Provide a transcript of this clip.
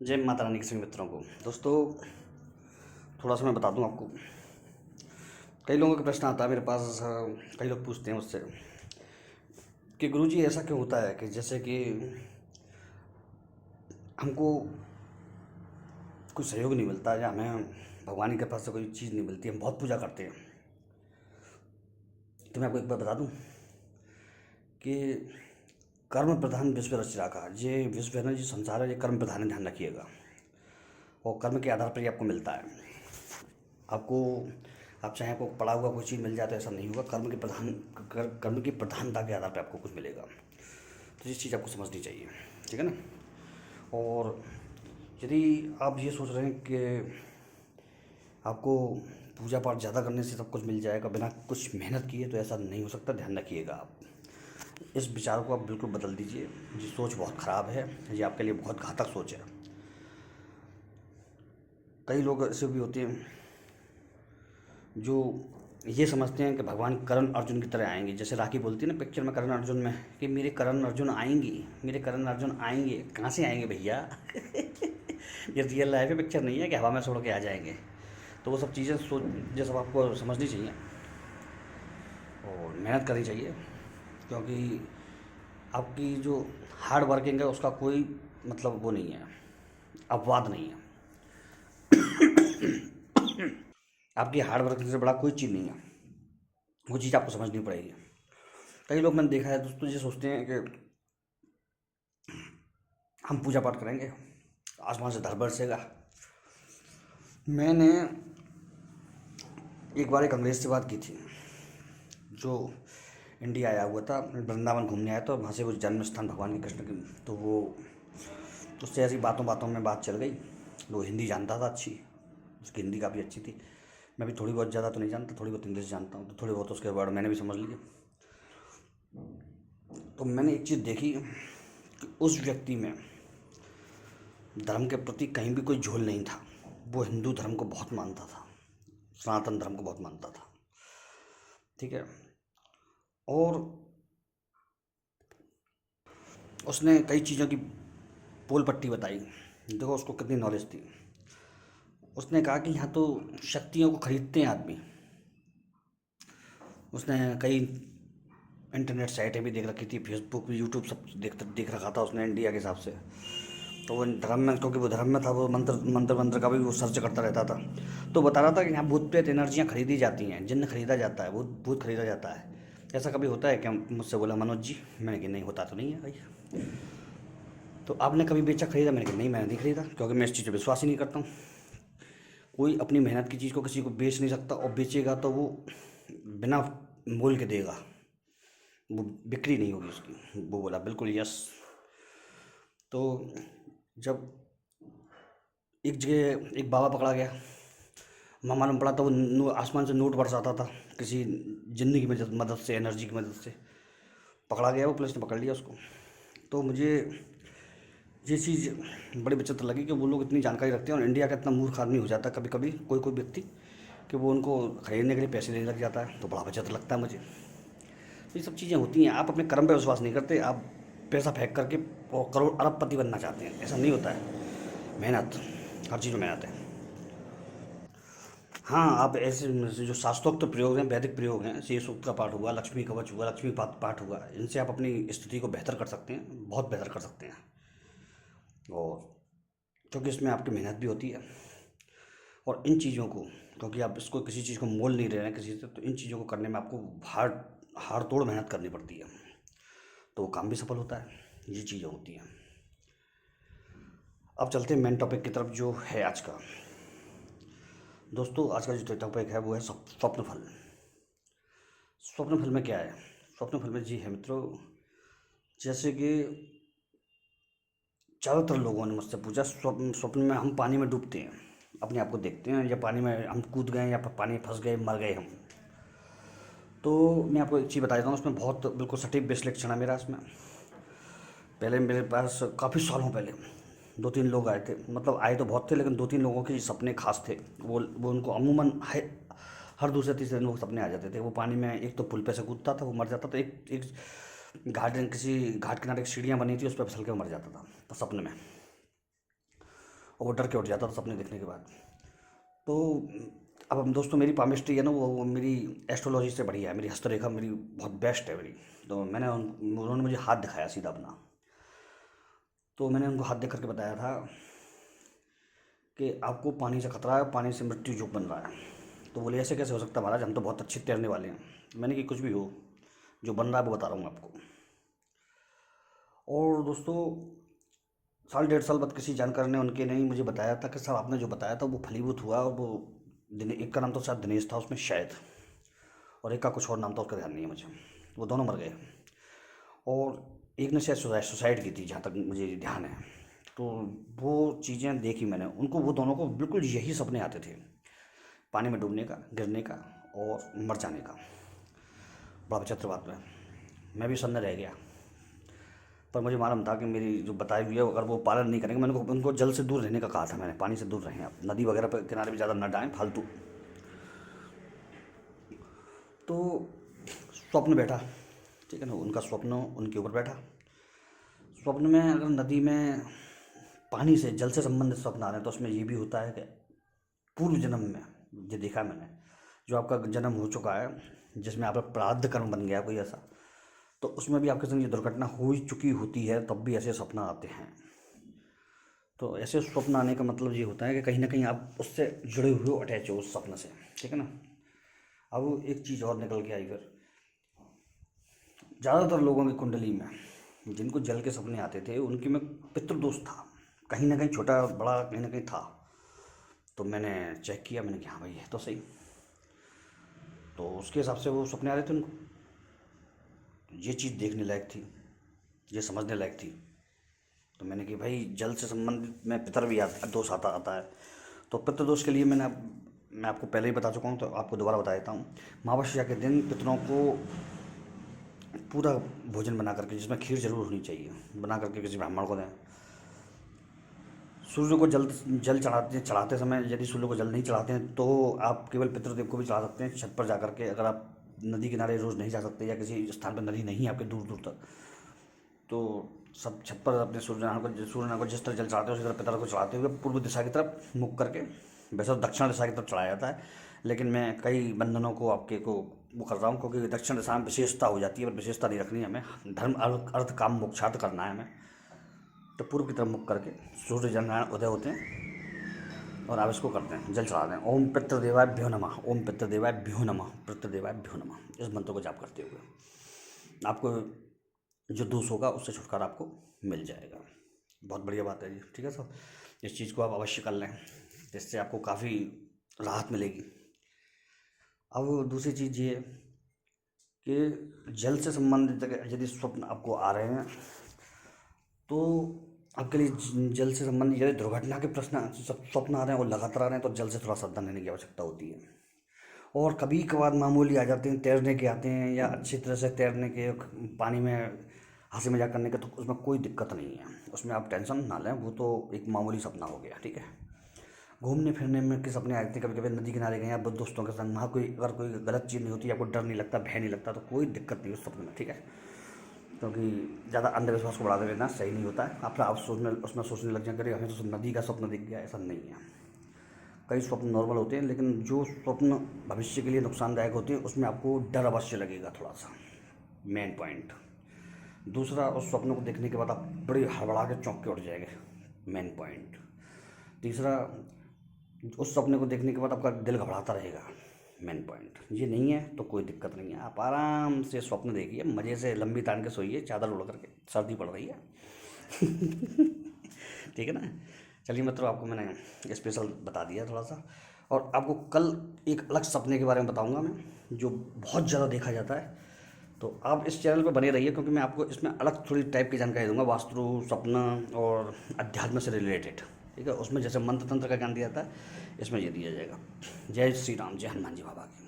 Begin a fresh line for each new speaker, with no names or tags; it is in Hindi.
जय माता रानी के सभी मित्रों को। दोस्तों, थोड़ा सा मैं बता दूं आपको। कई लोगों का प्रश्न आता है मेरे पास। कई लोग पूछते हैं मुझसे कि गुरुजी ऐसा क्यों होता है कि जैसे कि हमको कुछ सहयोग नहीं मिलता या हमें भगवान की कृपा से कोई चीज़ नहीं मिलती। हम बहुत पूजा करते हैं। तो मैं आपको एक बात बता दूं कि कर्म प्रधान विश्व रच का ये विश्व है ना, ये संसार है, ये कर्म प्रधान है, ध्यान रखिएगा। और कर्म के आधार पर ही आपको मिलता है। आपको आप चाहे आपको पड़ा हुआ कोई चीज़ मिल जाए तो ऐसा नहीं होगा। कर्म की प्रधानता के आधार पर आपको कुछ मिलेगा। तो ये चीज़ आपको समझनी चाहिए, ठीक है ना। और यदि आप ये सोच रहे हैं कि आपको पूजा पाठ ज़्यादा करने से सब कुछ मिल जाएगा बिना कुछ मेहनत किए, तो ऐसा नहीं हो सकता। ध्यान रखिएगा। आप इस विचार को आप बिल्कुल बदल दीजिए। ये सोच बहुत ख़राब है, ये आपके लिए बहुत घातक सोच है। कई लोग ऐसे भी होते हैं जो ये समझते हैं कि भगवान करण अर्जुन की तरह आएंगे। जैसे राखी बोलती है ना पिक्चर में करण अर्जुन में कि मेरे करण अर्जुन आएंगे, मेरे करण अर्जुन आएंगे। कहाँ से आएंगे भैया? ये रियल लाइफ है, पिक्चर नहीं है कि हवा में छोड़ के आ जाएंगे। तो वो सब चीज़ें सोच ये सब आपको समझनी चाहिए और मेहनत करनी चाहिए। क्योंकि आपकी जो हार्ड वर्किंग है उसका कोई मतलब वो नहीं है, अपवाद नहीं है। आपकी हार्ड वर्किंग से बड़ा कोई चीज़ नहीं है। वो चीज़ आपको समझनी पड़ेगी। कई लोग मैंने देखा है दोस्तों, ये सोचते हैं कि हम पूजा पाठ करेंगे, आसमान से धर बरसेगा। मैंने एक बार एक अंग्रेज़ से बात की थी जो इंडिया आया हुआ था, वृंदावन घूमने आया। तो वहाँ से वो जन्म स्थान भगवान के कृष्ण की, तो वो उससे ऐसी बातों बातों में बात चल गई। वो हिंदी जानता था अच्छी, उसकी हिंदी काफ़ी अच्छी थी। मैं भी थोड़ी बहुत, ज़्यादा तो नहीं जानता, थोड़ी बहुत इंग्लिश जानता हूँ। तो थोड़ी बहुत उसके वर्ड मैंने भी समझ लिए। तो मैंने एक चीज़ देखी कि उस व्यक्ति में धर्म के प्रति कहीं भी कोई झोल नहीं था। वो हिंदू धर्म को बहुत मानता था, सनातन धर्म को बहुत मानता था, ठीक है। और उसने कई चीज़ों की पोल पट्टी बताई। देखो उसको कितनी नॉलेज थी। उसने कहा कि यहाँ तो शक्तियों को खरीदते हैं आदमी। उसने कई इंटरनेट साइटें भी देख रखी थी, फेसबुक यूट्यूब सब देख रखा था उसने इंडिया के हिसाब से। तो वो धर्म में, क्योंकि वो धर्म में था, वो मंत्र का भी वो सर्च करता रहता था। तो बता रहा था कि यहाँ भूत प्रेत एनर्जियाँ खरीदी जाती हैं, जिन्न खरीदा जाता है, भूत भूत खरीदा जाता है। ऐसा कभी होता है क्या? मुझसे बोला मनोज जी। मैंने कि नहीं, होता तो नहीं है भाई। तो आपने कभी बेचा खरीदा? मैंने कहा नहीं, मैंने नहीं खरीदा, क्योंकि मैं इस चीज़ पर विश्वास ही नहीं करता हूँ। कोई अपनी मेहनत की चीज़ को किसी को बेच नहीं सकता, और बेचेगा तो वो बिना मोल के देगा, वो बिक्री नहीं होगी उसकी। वो बोला बिल्कुल यस। तो जब एक जगह एक बाबा पकड़ा गया, वहाँ मालूम पड़ा तो वो आसमान से नोट बरसाता था किसी जिन्न की मदद से, एनर्जी की मदद से। पकड़ा गया वो, पुलिस ने पकड़ लिया उसको। तो मुझे ये चीज़ बड़ी विचित्र लगी कि वो लोग इतनी जानकारी रखते हैं और इंडिया का इतना मूर्ख आदमी हो जाता है कभी कभी, कोई कोई व्यक्ति, कि वो उनको खरीदने के लिए पैसे देने लग जाता है। तो बड़ा विचित्र लगता है मुझे। तो ये सब चीज़ें होती हैं। आप अपने कर्म पर विश्वास नहीं करते, आप पैसा फेंक करके और करोड़ अरबपति बनना चाहते हैं। ऐसा नहीं होता है। मेहनत, हर चीज़ में मेहनत है। हाँ, आप ऐसे जो शास्त्रोक्त प्रयोग हैं, वैदिक प्रयोग हैं, शेष सूक्त का पाठ हुआ, लक्ष्मी कवच हुआ, लक्ष्मी पाठ हुआ, इनसे आप अपनी स्थिति को बेहतर कर सकते हैं, बहुत बेहतर कर सकते हैं। और क्योंकि इसमें आपकी मेहनत भी होती है। और इन चीज़ों को, क्योंकि आप इसको किसी चीज़ को मोल नहीं रहे हैं किसी से, तो इन चीज़ों को करने में आपको हाड़ तोड़ मेहनत करनी पड़ती है। तो वो काम भी सफल होता है। ये चीज़ें होती हैं। अब चलते हैं मेन टॉपिक की तरफ जो है आज का। दोस्तों, आज का जो टॉपिक है वो है स्वप्न फल। स्वप्न फल में क्या है? स्वप्न फल में जी है मित्रों, जैसे कि ज़्यादातर लोगों ने मुझसे पूछा, स्वप्न में हम पानी में डूबते हैं, अपने आप को देखते हैं, या पानी में हम कूद गए, या पानी में फंस गए, मर गए हम। तो मैं आपको एक चीज़ बता देता हूँ, उसमें बहुत बिल्कुल सटीक विश्लेषण है मेरा इसमें। पहले मेरे पास काफ़ी सालों पहले 2-3 लोग आए थे, मतलब आए तो बहुत थे, लेकिन 2-3 लोगों के सपने खास थे। वो उनको अमूमन हर दूसरे तीसरे दिन वो सपने आ जाते थे। वो पानी में एक तो पुल पे से कूदता था, वो मर जाता था। एक एक किसी घाट किनारे एक सीढ़ियाँ बनी थी, उस पर फिसल के मर जाता था तो सपने में। और वो डर के उठ जाता था सपने देखने के बाद। तो अब हम दोस्तों, मेरी पामिस्ट्री है ना, वो मेरी एस्ट्रोलॉजी से बढ़िया है, मेरी हस्तरेखा मेरी बहुत बेस्ट है मेरी। तो उन्होंने मुझे हाथ दिखाया सीधा अपना। तो मैंने उनको हाथ देख करके बताया था कि आपको पानी से खतरा है, पानी से मृत्यु जोक बन रहा है। तो बोले ऐसे कैसे हो सकता है महाराज, हम तो बहुत अच्छे तैरने वाले हैं। मैंने कि कुछ भी हो, जो बन रहा है वो बता रहा हूँ आपको। और दोस्तों, 1.5 साल बाद किसी जानकार ने उनके नहीं मुझे बताया था कि साहब आपने जो बताया था वो फलीभूत हुआ। और वो एक का नाम तो शायद दिनेश था उसमें शायद, और एक का कुछ और नाम था, उसका ध्यान नहीं है मुझे। वो दोनों मर गए, और एक ने शायद सुसाइड की थी जहाँ तक मुझे ध्यान है। तो वो चीज़ें देखी मैंने, उनको वो दोनों को बिल्कुल यही सपने आते थे, पानी में डूबने का, गिरने का और मर जाने का। बड़ा विचित्र बात है, मैं भी सामने रह गया। पर मुझे मालूम था कि मेरी जो बताई हुई है अगर वो पालन नहीं करेंगे, मैंने उनको जल से दूर रहने का कहा था मैंने, पानी से दूर रहें आप, नदी वगैरह पर किनारे भी ज़्यादा न जाएं फालतू। तो स्वप्न बैठा, ठीक है ना, उनका स्वप्न उनके ऊपर बैठा। स्वप्न में अगर नदी में पानी से, जल से संबंधित स्वप्न आ रहे हैं तो उसमें ये भी होता है कि पूर्व जन्म में, ये देखा मैंने, जो आपका जन्म हो चुका है जिसमें आपका प्रारब्ध कर्म बन गया कोई ऐसा, तो उसमें भी आपके संग ये दुर्घटना हो ही चुकी होती है, तब भी ऐसे सपना आते हैं। तो ऐसे स्वप्न आने का मतलब ये होता है कि कहीं ना कहीं आप उससे जुड़े हुए हो, अटैच हो उस सपने से, ठीक है ना। अब एक चीज़ और निकल के आई फिर, ज़्यादातर लोगों की कुंडली में जिनको जल के सपने आते थे उनकी में पितृदोष था, कहीं ना कहीं छोटा बड़ा कहीं ना कहीं था। तो मैंने चेक किया, मैंने कहा हाँ भाई है तो सही। तो उसके हिसाब से वो सपने आ रहे थे उनको, ये चीज़ देखने लायक थी, ये समझने लायक थी। तो मैंने कि भाई जल से संबंधित में पितर भी दोष आता है। तो पितृदोष के लिए मैं आपको पहले ही बता चुका हूँ, तो आपको दोबारा बता देता हूँ। अमावस्या के दिन पितरों को पूरा भोजन बना करके, जिसमें खीर जरूर होनी चाहिए, बना करके किसी ब्राह्मण को दें। सूर्य को जल चढ़ाते समय यदि सूर्य को जल नहीं चढ़ाते हैं तो आप केवल पितृदेव को भी चढ़ा सकते हैं छत पर जा करके। अगर आप नदी किनारे रोज़ नहीं जा सकते या किसी स्थान पर नदी नहीं है आपके दूर दूर तक, तो सब छत पर अपने सूर्यनारायण को जिस तरह जल चढ़ाते हैं उसी तरह पितर को चढ़ाते हुए पूर्व दिशा की तरफ मुख करके, वैसे तो दक्षिण दिशा की तरफ चढ़ाया जाता है, लेकिन मैं कई बंधनों को आपके को वो कर रहा हूँ क्योंकि दक्षिण दिशा में विशेषता हो जाती है, पर विशेषता नहीं रखनी है हमें, धर्म अर्थ काम मोक्षार्थ करना है हमें। तो पूर्व की तरफ मुख करके सूर्य नारायण उदय होते हैं और आप इसको करते हैं, जल चढ़ाते हैं। ओम पितृदेवाभ्यो नमः, ओम पितृदेवाभ्यो नमः, पितृदेवाभ्यो नमः, इस मंत्र को जाप करते हुए आपको जो दोष होगा उससे छुटकारा आपको मिल जाएगा। बहुत बढ़िया बात है जी, ठीक है सर, इस चीज़ को आप अवश्य कर लें, जिससे आपको काफ़ी राहत मिलेगी। अब दूसरी चीज़ ये कि जल से संबंधित यदि स्वप्न आपको आ रहे हैं तो आपके लिए जल से संबंधित यदि दुर्घटना के प्रश्न स्वप्न आ रहे हैं और लगातार आ रहे हैं तो जल से थोड़ा सावधान रहने की आवश्यकता होती है। और कभी कभार मामूली आ जाते हैं, तैरने के आते हैं या अच्छी तरह से तैरने के, पानी में हंसी मजाक करने के, तो उसमें कोई दिक्कत नहीं है, उसमें आप टेंशन ना लें, वो तो एक मामूली सपना हो गया, ठीक है। घूमने फिरने में के सपने आते हैं, कभी कभी नदी किनारे गए आप दोस्तों के संग, वहाँ अगर कोई गलत चीज़ नहीं होती, आपको डर नहीं लगता, भय नहीं लगता, तो कोई दिक्कत नहीं उस सपने में, ठीक है। क्योंकि ज़्यादा अंधविश्वास को बढ़ा देना सही नहीं होता है। आप उसमें सोचने लग जाएंगे हमें तो नदी का स्वप्न दिख गया, ऐसा नहीं है। कई स्वप्न नॉर्मल होते हैं, लेकिन जो स्वप्न भविष्य के लिए नुकसानदायक होते हैं उसमें आपको डर अवश्य लगेगा थोड़ा सा, मेन पॉइंट। दूसरा, उस स्वप्न को देखने के बाद आप बड़ी हड़बड़ा के चौंक के उठ जाएंगे, मेन पॉइंट। तीसरा, उस सपने को देखने के बाद आपका दिल घबराता रहेगा, मेन पॉइंट। ये नहीं है तो कोई दिक्कत नहीं है, आप आराम से स्वप्न देखिए, मज़े से लंबी तान के सोइए, चादर उड़ करके, सर्दी पड़ रही है ठीक है ना। चलिए मित्रों, आपको मैंने स्पेशल बता दिया थोड़ा सा, और आपको कल एक अलग सपने के बारे में बताऊंगा मैं, जो बहुत ज़्यादा देखा जाता है। तो आप इस चैनल पर बने रहिए, क्योंकि मैं आपको इसमें अलग थोड़ी टाइप की जानकारी दूंगा, वास्तु, सपना और अध्यात्म से रिलेटेड, ठीक है। उसमें जैसे मंत्र तंत्र का ज्ञान दिया जाता है, इसमें ये दिया जाएगा। जय श्री राम, जय हनुमान जी बाबा की।